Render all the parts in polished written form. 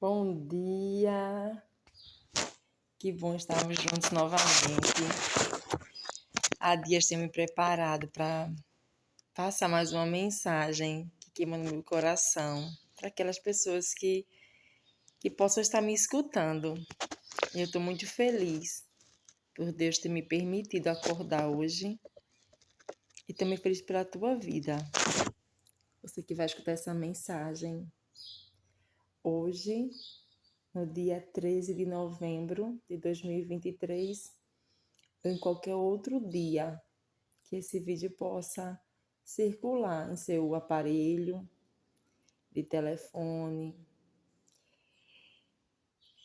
Bom dia, que bom estarmos juntos novamente. Há dias tenho me preparado para passar mais uma mensagem que queima no meu coração para aquelas pessoas que possam estar me escutando. Eu estou muito feliz por Deus ter me permitido acordar hoje e também feliz pela tua vida. Você que vai escutar essa mensagem hoje, no dia 13 de novembro de 2023, ou em qualquer outro dia que esse vídeo possa circular em seu aparelho de telefone,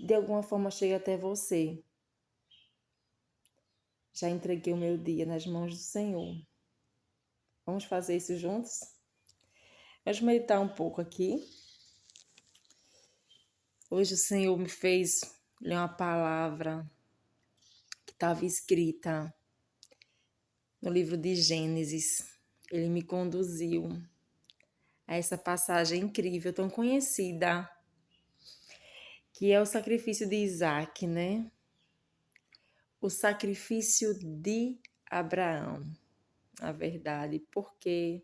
de alguma forma chegue até você. Já entreguei o meu dia nas mãos do Senhor. Vamos fazer isso juntos? Vamos meditar um pouco aqui. Hoje o Senhor me fez ler uma palavra que estava escrita no livro de Gênesis. Ele me conduziu a essa passagem incrível, tão conhecida, que é o sacrifício de Isaac, né? O sacrifício de Abraão, na verdade, porque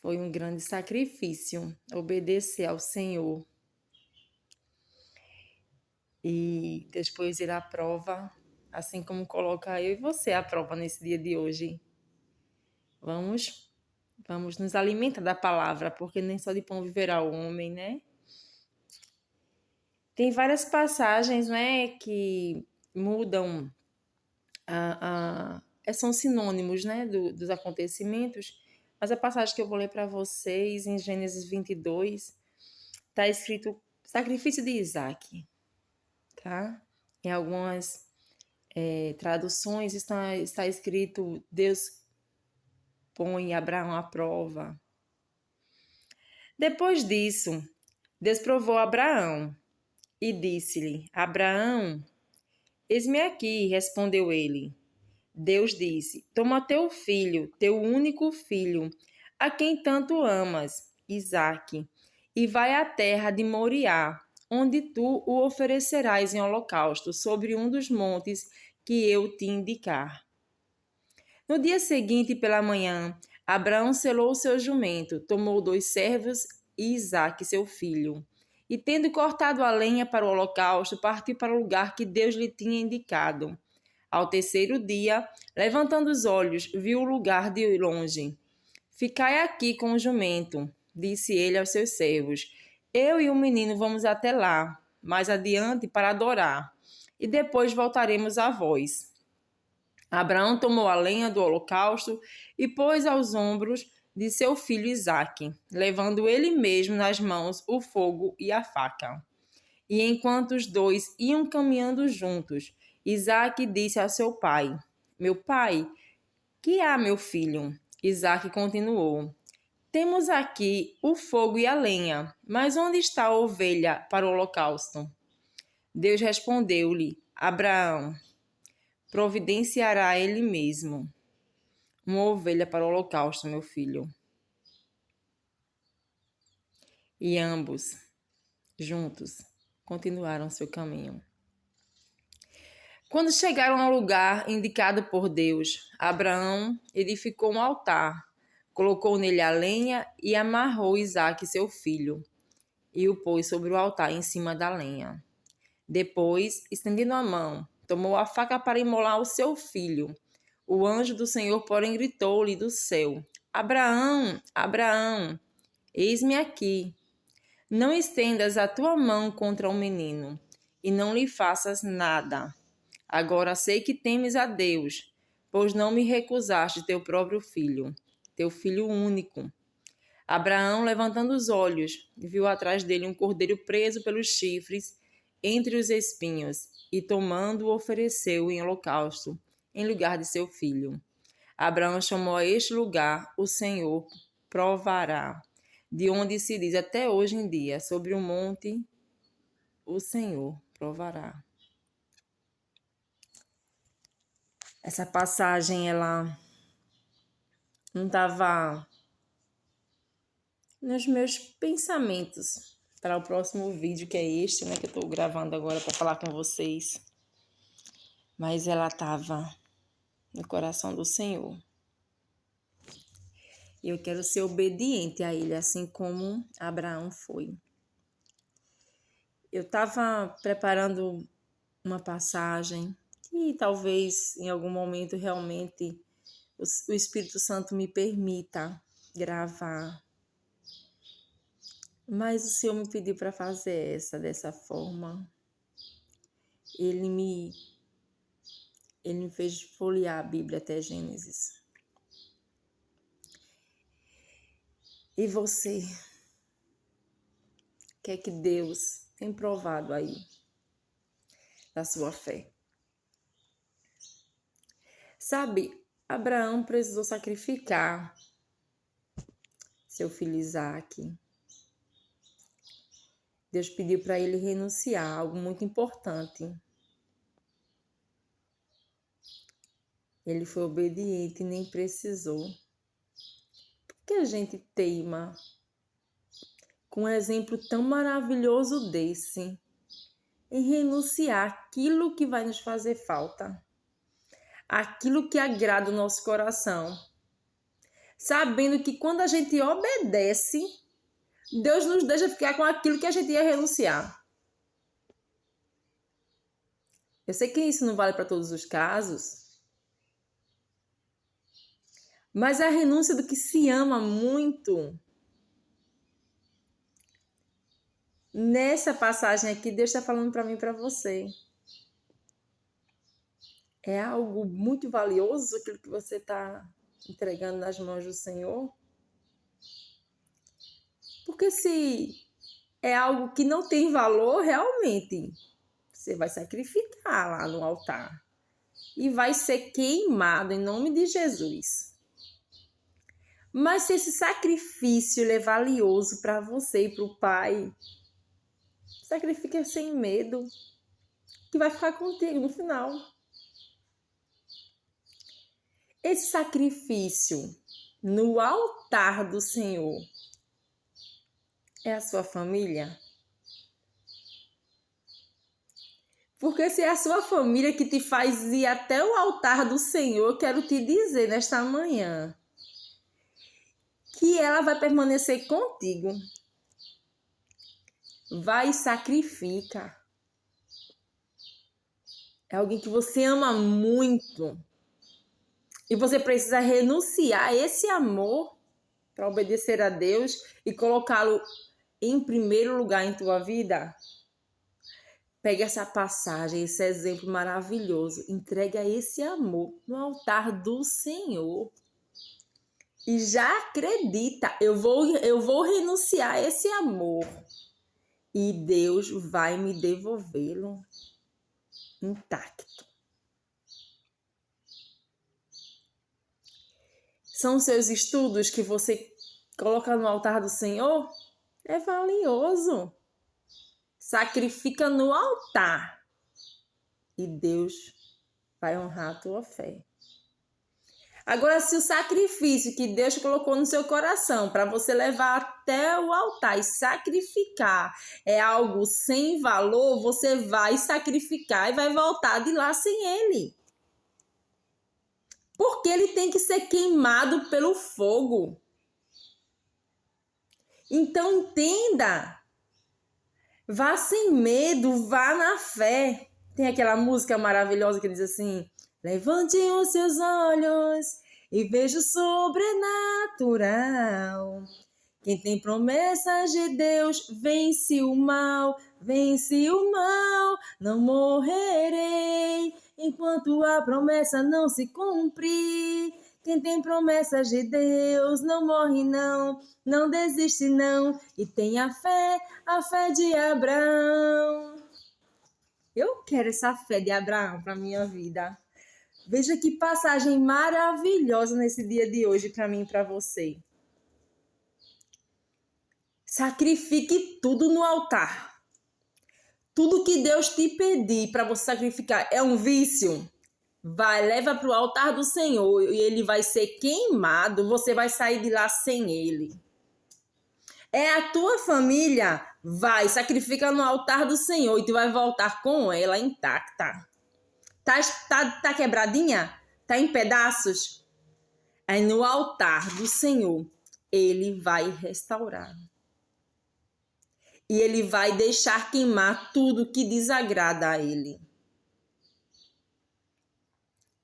foi um grande sacrifício obedecer ao Senhor. E depois ele aprova, assim como coloca eu e você à prova nesse dia de hoje. Vamos nos alimentar da palavra, porque nem só de pão viverá o homem, né? Tem várias passagens, né, que mudam, são sinônimos, né, dos acontecimentos, mas a passagem que eu vou ler para vocês, em Gênesis 22, está escrito sacrifício de Isaac, tá? Em algumas traduções está escrito Deus põe Abraão à prova. Depois disso, Deus provou Abraão e disse-lhe: Abraão, eis-me aqui, respondeu ele. Deus disse: toma teu filho, teu único filho, a quem tanto amas, Isaque, e vai à terra de Moriá, onde tu o oferecerás em holocausto sobre um dos montes que eu te indicar. No dia seguinte, pela manhã, Abraão selou o seu jumento, tomou 2 servos e Isaque, seu filho. E tendo cortado a lenha para o holocausto, partiu para o lugar que Deus lhe tinha indicado. Ao terceiro dia, levantando os olhos, viu o lugar de longe. Ficai aqui com o jumento, disse ele aos seus servos. Eu e o menino vamos até lá, mais adiante, para adorar, e depois voltaremos a vós. Abraão tomou a lenha do holocausto e pôs aos ombros de seu filho Isaque, levando ele mesmo nas mãos o fogo e a faca. E enquanto os dois iam caminhando juntos, Isaque disse a seu pai: Meu pai, que há, meu filho? Isaque continuou: Temos aqui o fogo e a lenha, mas onde está a ovelha para o holocausto? Deus respondeu-lhe: Abraão, providenciará ele mesmo uma ovelha para o holocausto, meu filho. E ambos, juntos, continuaram seu caminho. Quando chegaram ao lugar indicado por Deus, Abraão edificou um altar, colocou nele a lenha e amarrou Isaque, seu filho, e o pôs sobre o altar em cima da lenha. Depois, estendendo a mão, tomou a faca para imolar o seu filho. O anjo do Senhor, porém, gritou-lhe do céu: Abraão, Abraão, eis-me aqui. Não estendas a tua mão contra o menino, e não lhe faças nada. Agora sei que temes a Deus, pois não me recusaste teu próprio filho, teu filho único. Abraão, levantando os olhos, viu atrás dele um cordeiro preso pelos chifres entre os espinhos, e tomando-o ofereceu em holocausto, em lugar de seu filho. Abraão chamou a este lugar: o Senhor provará, de onde se diz até hoje em dia, sobre o monte, o Senhor provará. Essa passagem, ela não estava nos meus pensamentos para o próximo vídeo, que é este, né, que eu estou gravando agora para falar com vocês. Mas ela estava no coração do Senhor. E eu quero ser obediente a Ele, assim como Abraão foi. Eu estava preparando uma passagem e talvez em algum momento realmente o Espírito Santo me permita gravar. Mas o Senhor me pediu para fazer dessa forma. Ele me fez folhear a Bíblia até Gênesis. E você? O que é que Deus tem provado aí da sua fé? Sabe, Abraão precisou sacrificar seu filho Isaque. Deus pediu para ele renunciar a algo muito importante. Ele foi obediente e nem precisou. Por que a gente teima com um exemplo tão maravilhoso desse em renunciar àquilo que vai nos fazer falta? Aquilo que agrada o nosso coração? Sabendo que quando a gente obedece, Deus nos deixa ficar com aquilo que a gente ia renunciar. Eu sei que isso não vale para todos os casos, mas a renúncia do que se ama muito. Nessa passagem aqui, Deus está falando para mim e para você. É algo muito valioso aquilo que você está entregando nas mãos do Senhor? Porque se é algo que não tem valor, realmente, você vai sacrificar lá no altar. E vai ser queimado em nome de Jesus. Mas se esse sacrifício é valioso para você e para o Pai, sacrifica sem medo, que vai ficar contigo no final. Esse sacrifício no altar do Senhor é a sua família? Porque se é a sua família que te faz ir até o altar do Senhor, eu quero te dizer nesta manhã que ela vai permanecer contigo. Vai e sacrifica. É alguém que você ama muito. E você precisa renunciar a esse amor para obedecer a Deus e colocá-lo em primeiro lugar em tua vida. Pega essa passagem, esse exemplo maravilhoso. Entrega esse amor no altar do Senhor. E já acredita, eu vou renunciar a esse amor. E Deus vai me devolvê-lo intacto. São seus estudos que você coloca no altar do Senhor? É valioso. Sacrifica no altar. E Deus vai honrar a tua fé. Agora, se o sacrifício que Deus colocou no seu coração para você levar até o altar e sacrificar é algo sem valor, você vai sacrificar e vai voltar de lá sem ele. Porque ele tem que ser queimado pelo fogo. Então entenda. Vá sem medo, vá na fé. Tem aquela música maravilhosa que diz assim: levante os seus olhos e veja o sobrenatural. Quem tem promessas de Deus vence o mal, não morrerei enquanto a promessa não se cumprir. Quem tem promessas de Deus não morre não desiste não, e tem a fé de Abraão. Eu quero essa fé de Abraão para minha vida. Veja que passagem maravilhosa nesse dia de hoje para mim e para você. Sacrifique tudo no altar. Tudo que Deus te pedir para você sacrificar é um vício? Leva para o altar do Senhor e ele vai ser queimado. Você vai sair de lá sem ele. É a tua família? Vai, sacrifica no altar do Senhor e tu vai voltar com ela intacta. Tá quebradinha? Tá em pedaços? Aí no altar do Senhor, ele vai restaurar. E ele vai deixar queimar tudo que desagrada a ele.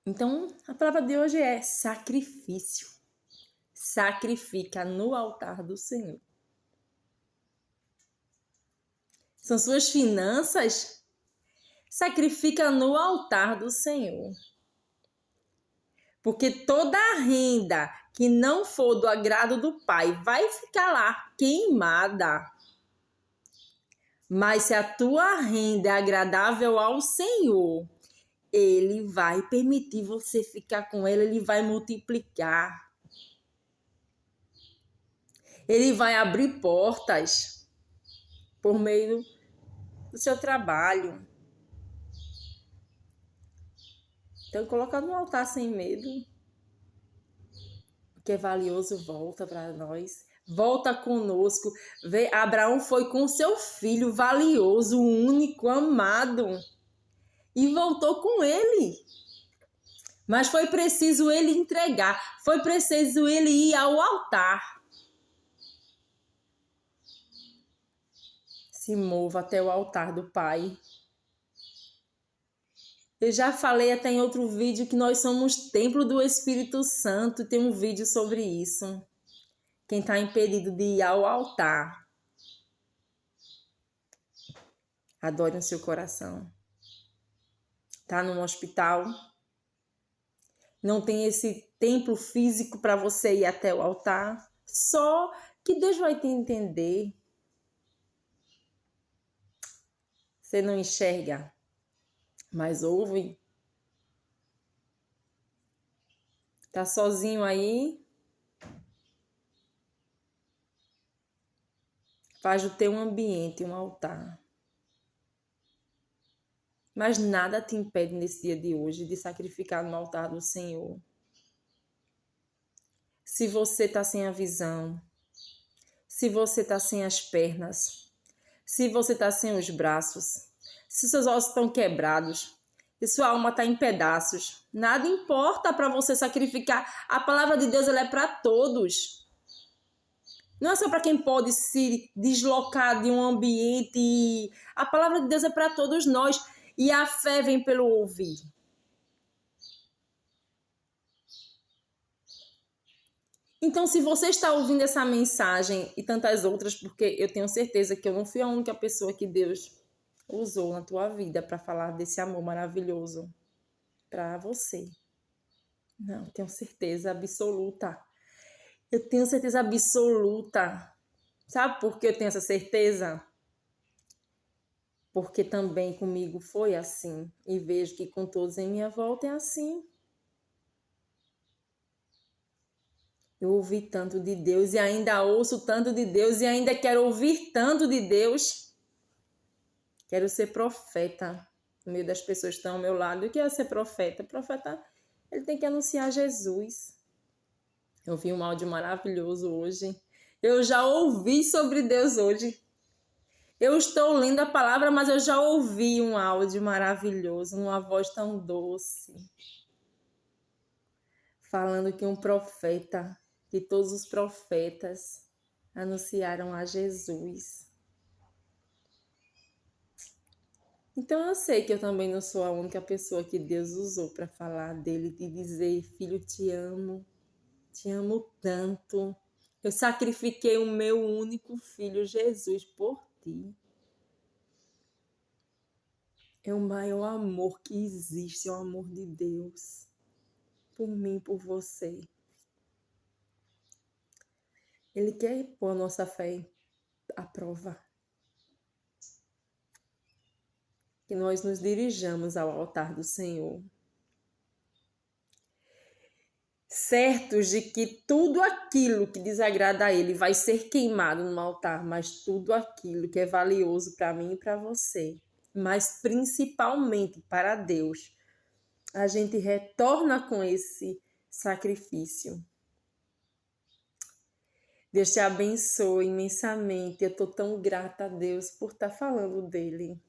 Então, a palavra de hoje é sacrifício. Sacrifica no altar do Senhor. São suas finanças? Sacrifica no altar do Senhor. Porque toda a renda que não for do agrado do Pai vai ficar lá queimada. Mas se a tua renda é agradável ao Senhor, Ele vai permitir você ficar com ela, Ele vai multiplicar. Ele vai abrir portas por meio do seu trabalho. Então, coloca no altar sem medo. O que é valioso volta para nós. Volta conosco. Abraão foi com seu filho valioso, único, amado. E voltou com ele. Mas foi preciso ele entregar. Foi preciso ele ir ao altar. Se mova até o altar do Pai. Eu já falei até em outro vídeo que nós somos templo do Espírito Santo. Tem um vídeo sobre isso. Quem está impedido de ir ao altar, adore no seu coração. Está num hospital, não tem esse templo físico para você ir até o altar. Só que Deus vai te entender. Você não enxerga, mas ouve. Tá sozinho aí? Faz do teu ambiente um altar. Mas nada te impede nesse dia de hoje de sacrificar no altar do Senhor. Se você está sem a visão, se você está sem as pernas, se você está sem os braços, se seus ossos estão quebrados, se sua alma está em pedaços, nada importa para você sacrificar. A palavra de Deus ela é para todos. Não é só para quem pode se deslocar de um ambiente. A palavra de Deus é para todos nós. E a fé vem pelo ouvir. Então, se você está ouvindo essa mensagem e tantas outras, porque eu tenho certeza que eu não fui a única pessoa que Deus usou na tua vida para falar desse amor maravilhoso para você. Não, tenho certeza absoluta. Eu tenho certeza absoluta. Sabe por que eu tenho essa certeza? Porque também comigo foi assim. E vejo que com todos em minha volta é assim. Eu ouvi tanto de Deus e ainda ouço tanto de Deus e ainda quero ouvir tanto de Deus. Quero ser profeta no meio das pessoas que estão ao meu lado. E o que é ser profeta? Profeta, ele tem que anunciar Jesus. Eu vi um áudio maravilhoso hoje. Eu já ouvi sobre Deus hoje. Eu estou lendo a palavra, mas eu já ouvi um áudio maravilhoso, uma voz tão doce. Falando que um profeta, que todos os profetas anunciaram a Jesus. Então eu sei que eu também não sou a única pessoa que Deus usou para falar dele, de dizer, filho, te amo tanto. Eu sacrifiquei o meu único filho, Jesus, por ti. É o maior amor que existe, é o amor de Deus. Por mim, por você. Ele quer pôr a nossa fé à prova. Que nós nos dirijamos ao altar do Senhor. Certos de que tudo aquilo que desagrada a Ele vai ser queimado no altar, mas tudo aquilo que é valioso para mim e para você, mas principalmente para Deus, a gente retorna com esse sacrifício. Deus te abençoe imensamente. Eu estou tão grata a Deus por estar falando dele.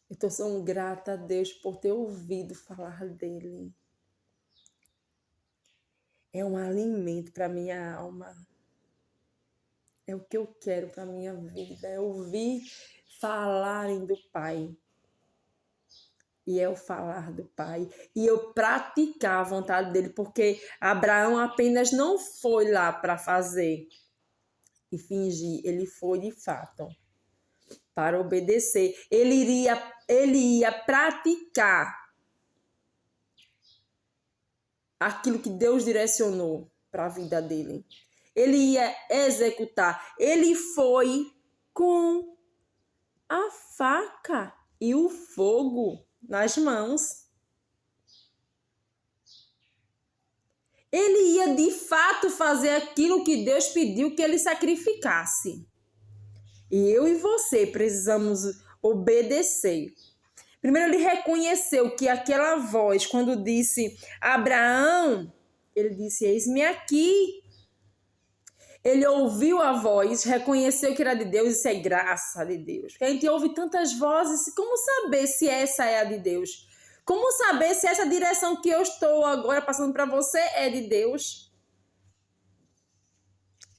Eu estou tão grata a Deus por ter ouvido falar dele. É um alimento para minha alma. É o que eu quero para minha vida. É ouvir falarem do Pai. E é o falar do Pai. E eu praticar a vontade dele, porque Abraão apenas não foi lá para fazer e fingir. Ele foi de fato para obedecer. Ele ia praticar aquilo que Deus direcionou para a vida dele. Ele ia executar. Ele foi com a faca e o fogo nas mãos. Ele ia de fato fazer aquilo que Deus pediu que ele sacrificasse. E eu e você precisamos obedecer. Primeiro ele reconheceu que aquela voz, quando disse Abraão, ele disse, eis-me aqui. Ele ouviu a voz, reconheceu que era de Deus, isso é graça de Deus. Porque a gente ouve tantas vozes, como saber se essa é a de Deus? Como saber se essa direção que eu estou agora passando para você é de Deus?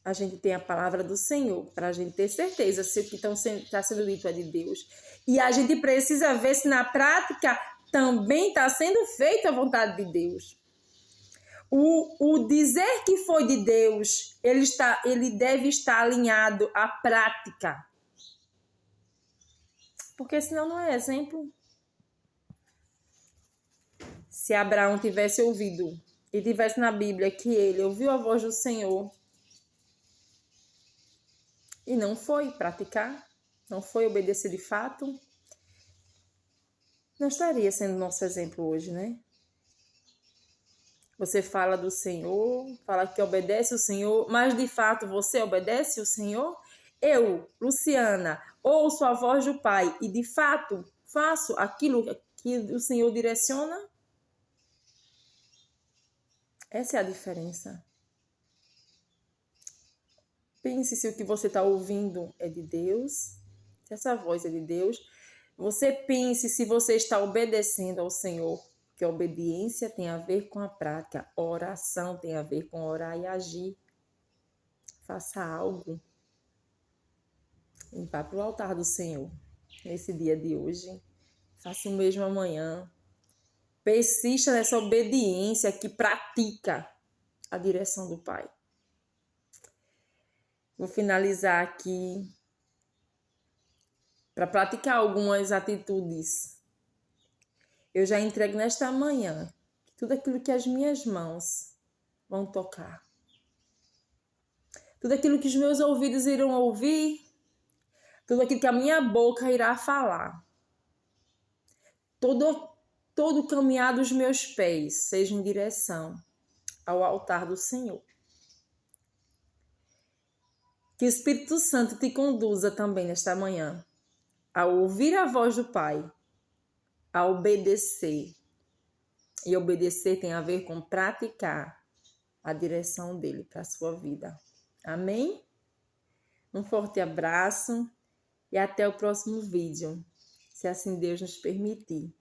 A gente tem a palavra do Senhor para a gente ter certeza se o que está sendo dito é de Deus. E a gente precisa ver se na prática também está sendo feita a vontade de Deus. O dizer que foi de Deus, ele deve estar alinhado à prática. Porque senão não é exemplo. Se Abraão tivesse ouvido e tivesse na Bíblia que ele ouviu a voz do Senhor e não foi praticar, não foi obedecer de fato, não estaria sendo nosso exemplo hoje, né? Você fala do Senhor, fala que obedece o Senhor, mas de fato você obedece o Senhor? Eu, Luciana, ouço a voz do Pai e de fato faço aquilo que o Senhor direciona? Essa é a diferença. Pense se o que você está ouvindo é de Deus, se essa voz é de Deus. Você pense se você está obedecendo ao Senhor, que a obediência tem a ver com a prática, a oração tem a ver com orar e agir. Faça algo e vá para o altar do Senhor nesse dia de hoje. Faça o mesmo amanhã. Persista nessa obediência que pratica a direção do Pai. Vou finalizar aqui para praticar algumas atitudes. Eu já entrego nesta manhã tudo aquilo que as minhas mãos vão tocar. Tudo aquilo que os meus ouvidos irão ouvir. Tudo aquilo que a minha boca irá falar. Todo o caminhar dos meus pés seja em direção ao altar do Senhor. Que o Espírito Santo te conduza também nesta manhã a ouvir a voz do Pai, a obedecer. E obedecer tem a ver com praticar a direção dele para a sua vida. Amém? Um forte abraço e até o próximo vídeo, se assim Deus nos permitir.